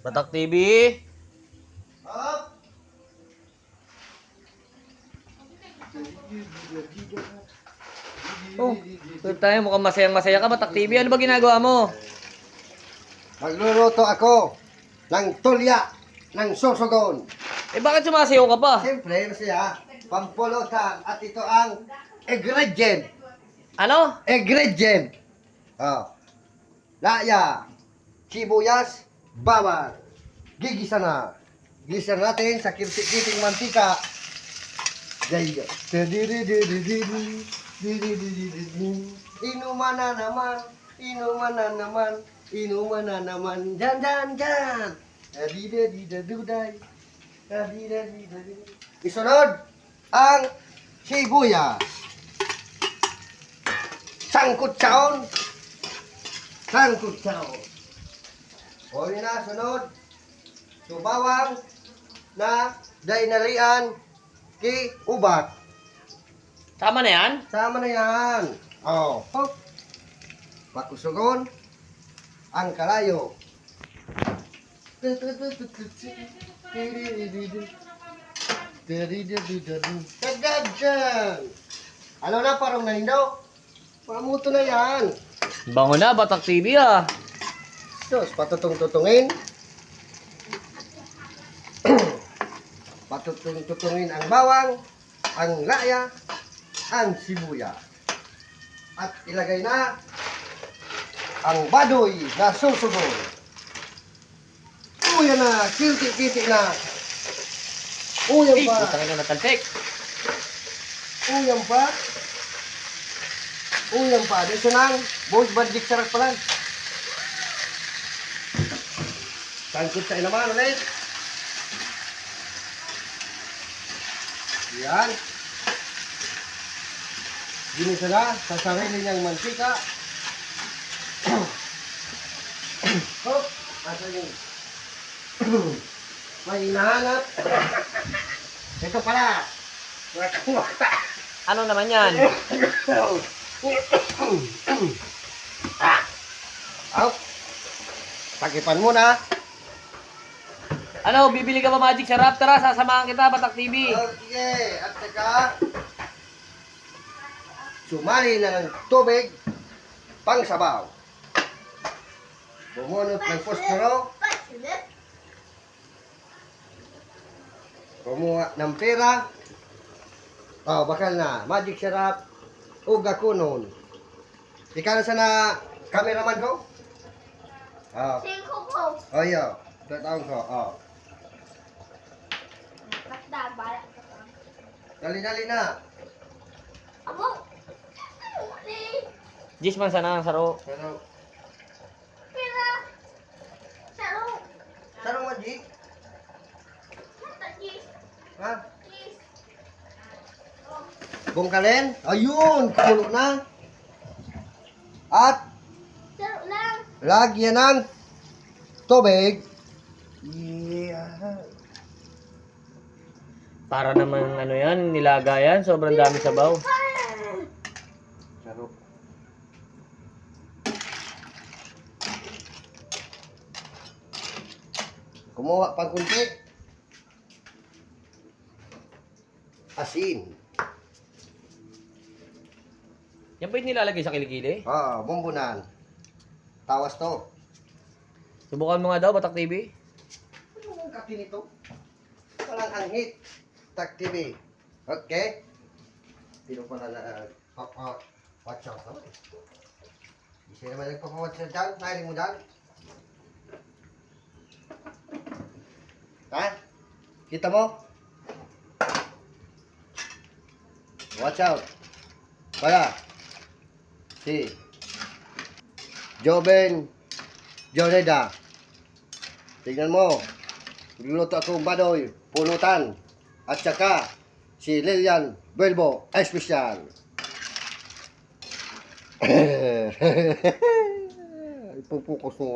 Batak TV. Up! Oh, ito tayo. Mukhang masayang-masaya ka, Batak TV. Ano ba ginagawa mo? Magluluto ako ng tulya ng susugon. Eh, bakit sumasayaw ka pa? Siyempre, masaya. Pampulutan. At ito ang ingredient. Ano? Ingredient. Oh. Laya, sibuyas, bawang. Gigisa na. Gisa natin sa kirtik-kirting mantika. Gaya. Inuman na naman. Inuman na naman. Inuman na naman. Jan, jan, jan. Dida-dida-duday. Dida-dida-duday. Isunod ang sibuyas. Sangkutsaon. Sangkutsaon. O yun na, sunod. Subawang na dainalian ki ubat. Tama na yan? Sama na yan. O, hop. Pakusugon ang kalayo. Kagagyan. Ano na, parang nahindaw? Pamuto na yan. Bango na, Batak TV ah. Diyos, patutong-tutungin. Patutong-tutungin ang bawang, ang laya, ang sibuya. At ilagay na ang badoy na susugon. Uya na, kilti-kilti na. Uyang Eh, pa. putang na natalsik. Uyang pa. Uyang pa. Dito lang. Boys, bandik sarap pa lang. Sangkot sa inaman ulit. Yan. Ginisa na sa sarili niyang mantika. Hop. Asa yung may hinahanap. Ito pala. Ano naman yan? Out. Takipan mo na. Ano, bibili ka ba Magic Sarap? Tara, sasamahan kita, Batak TV. Okay. At saka sumali na ng tubig pang sabaw. Bumunot ng posporo. Kumuha ng pera. Oh, bakal na. Magic Sarap. Uga kunon. Ikaw na sana cameraman ko? Oh. Singko po. Oh, yo. Tataon ko. Oh. Nakdabal. Dali-dali na. Abo. Ano Jis man sana ang saro. Pero, Pira. Saro. sarong magic? Mata Gis. Ha? Gis. Bungkalin? Ayun, kulo na. At Saro lang. lagyan ng tubig. Yeah. Para naman ano yan, nilaga yan. Sobrang dami sabaw. Saro. Kumuha pang kunti. Asin. Yan ba yung nilalagay sa kilikili? Ah, bumbunan. Tawas to. Subukan mo nga daw, Batak TV. Ano ang kape nito? Walang anghit. Tak TV. Okay? Pero pala na, watch out. No? Isa naman nagpapawatch na dyan. Nahiling mo dyan. Ha? Kita mo? Watch out. Para. Si Joben Joneda. Tingnan mo. Nagluluto akong badoy, pulutan. At saka si Lilian Belbo Espesyal. Ipupukus mo